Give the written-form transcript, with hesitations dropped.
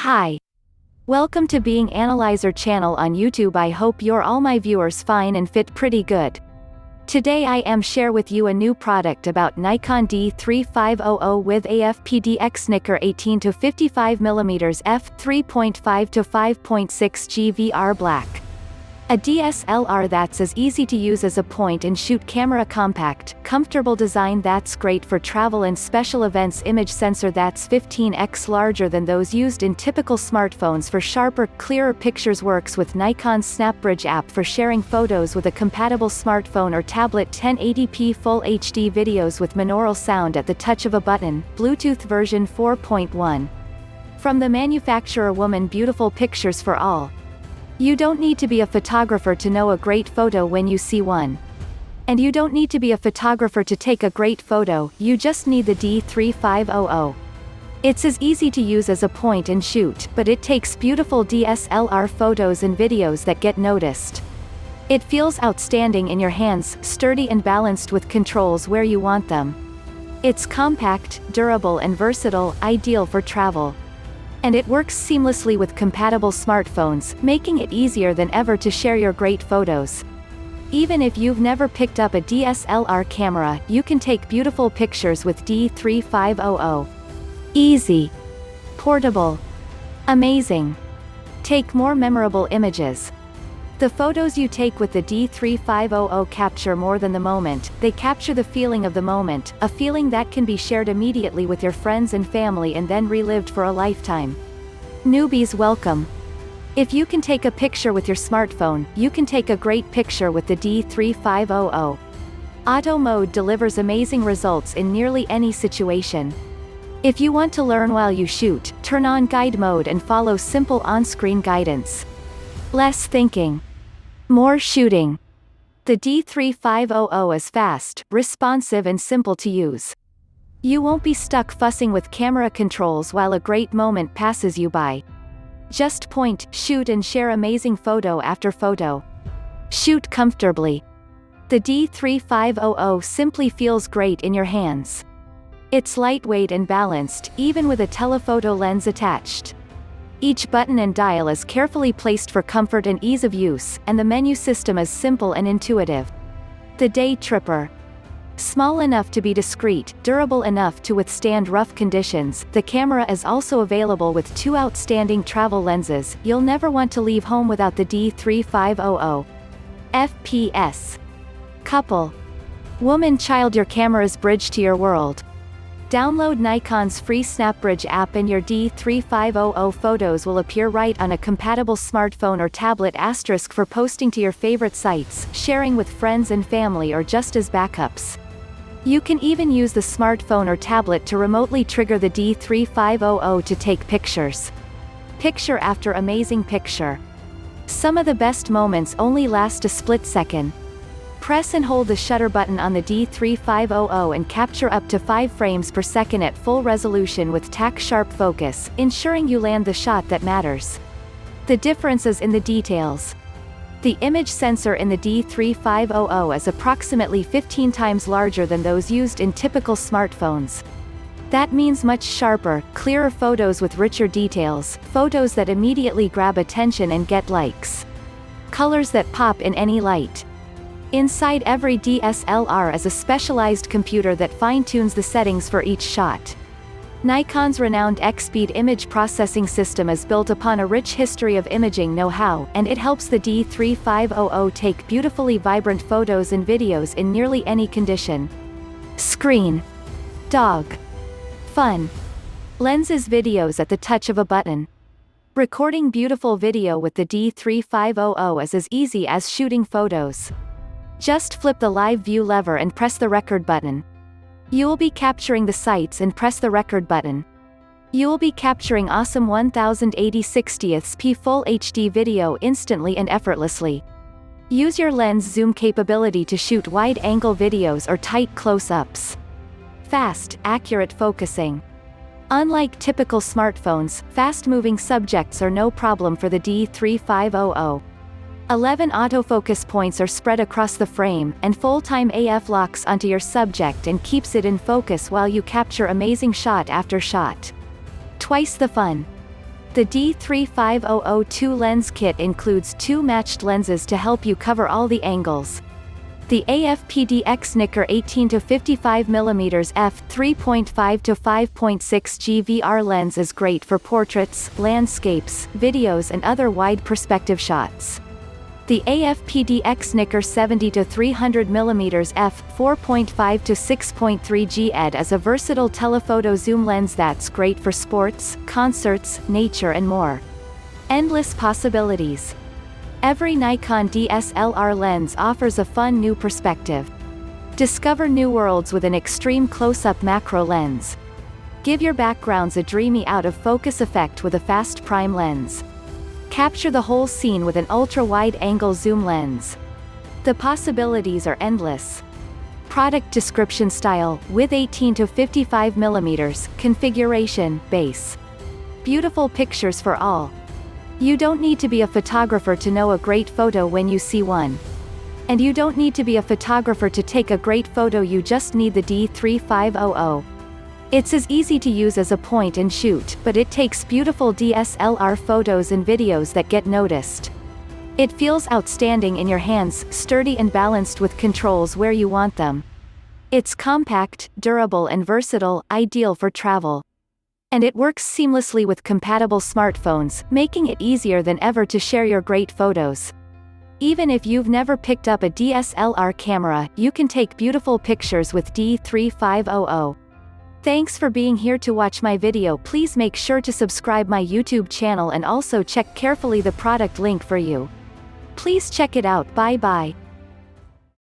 Hi. Welcome to Being Analyzar channel on YouTube. I hope you're all my viewers fine and fit pretty good. Today I am share with you a new product about Nikon D3500 with AF-PDX nikkor 18 to 55mm f3.5 to 5.6 GVR black. A DSLR that's as easy to use as a point-and-shoot camera, compact, comfortable design that's great for travel and special events, image sensor that's 15x larger than those used in typical smartphones for sharper, clearer pictures, works with Nikon's SnapBridge app for sharing photos with a compatible smartphone or tablet, 1080p Full HD videos with binaural sound at the touch of a button, Bluetooth version 4.1. From the manufacturer, woman, beautiful pictures for all. You don't need to be a photographer to know a great photo when you see one. And you don't need to be a photographer to take a great photo, you just need the D3500. It's as easy to use as a point and shoot, but it takes beautiful DSLR photos and videos that get noticed. It feels outstanding in your hands, sturdy and balanced with controls where you want them. It's compact, durable and versatile, ideal for travel. And it works seamlessly with compatible smartphones, making it easier than ever to share your great photos. Even if you've never picked up a DSLR camera, you can take beautiful pictures with D3500. Easy. Portable. Amazing. Take more memorable images. The photos you take with the D3500 capture more than the moment, they capture the feeling of the moment, a feeling that can be shared immediately with your friends and family and then relived for a lifetime. Newbies welcome. If you can take a picture with your smartphone, you can take a great picture with the D3500. Auto mode delivers amazing results in nearly any situation. If you want to learn while you shoot, turn on guide mode and follow simple on-screen guidance. Less thinking. More shooting. The D3500 is fast, responsive and simple to use. You won't be stuck fussing with camera controls while a great moment passes you by. Just point, shoot and share amazing photo after photo. Shoot comfortably. The D3500 simply feels great in your hands. It's lightweight and balanced, even with a telephoto lens attached. Each button and dial is carefully placed for comfort and ease of use, and the menu system is simple and intuitive. The Day Tripper. Small enough to be discreet, durable enough to withstand rough conditions, the camera is also available with two outstanding travel lenses. You'll never want to leave home without the D3500. FPS. Couple. Woman, child, your camera's bridge to your world. Download Nikon's free SnapBridge app and your D3500 photos will appear right on a compatible smartphone or tablet, * for posting to your favorite sites, sharing with friends and family, or just as backups. You can even use the smartphone or tablet to remotely trigger the D3500 to take pictures. Picture after amazing picture. Some of the best moments only last a split second. Press and hold the shutter button on the D3500 and capture up to 5 frames per second at full resolution with tack-sharp focus, ensuring you land the shot that matters. The difference is in the details. The image sensor in the D3500 is approximately 15 times larger than those used in typical smartphones. That means much sharper, clearer photos with richer details, photos that immediately grab attention and get likes. Colors that pop in any light. Inside every DSLR is a specialized computer that fine-tunes the settings for each shot. Nikon's renowned X-Speed image processing system is built upon a rich history of imaging know-how, and it helps the D3500 take beautifully vibrant photos and videos in nearly any condition. Screen. Dog. Fun. Lenses, videos at the touch of a button. Recording beautiful video with the D3500 is as easy as shooting photos. Just flip the live view lever and press the record button. You will be capturing the sights and press the record button. You will be capturing awesome 1080/60p Full HD video instantly and effortlessly. Use your lens zoom capability to shoot wide-angle videos or tight close-ups. Fast, accurate focusing. Unlike typical smartphones, fast-moving subjects are no problem for the D3500. 11 autofocus points are spread across the frame, and full-time AF locks onto your subject and keeps it in focus while you capture amazing shot after shot. Twice the fun. The D3500 lens kit includes two matched lenses to help you cover all the angles. The AF-PDX Nikkor 18 to 55 mm f3.5 to 5.6 GVR lens is great for portraits, landscapes, videos and other wide perspective shots. The AF-PDX Nikkor 70 to 300 mm f4.5 to 6.3 GED is a versatile telephoto zoom lens that's great for sports, concerts, nature and more. Endless possibilities. Every Nikon DSLR lens offers a fun new perspective. Discover new worlds with an extreme close-up macro lens. Give your backgrounds a dreamy out-of-focus effect with a fast prime lens. Capture the whole scene with an ultra-wide-angle zoom lens. The possibilities are endless. Product description: style, width 18 to 55 mm, configuration, base. Beautiful pictures for all. You don't need to be a photographer to know a great photo when you see one. And you don't need to be a photographer to take a great photo, you just need the D3500. It's as easy to use as a point and shoot, but it takes beautiful DSLR photos and videos that get noticed. It feels outstanding in your hands, sturdy and balanced with controls where you want them. It's compact, durable and versatile, ideal for travel. And it works seamlessly with compatible smartphones, making it easier than ever to share your great photos. Even if you've never picked up a DSLR camera, you can take beautiful pictures with D3500. Thanks for being here to watch my video. Please make sure to subscribe my YouTube channel and also check carefully the product link for you. Please check it out. Bye bye.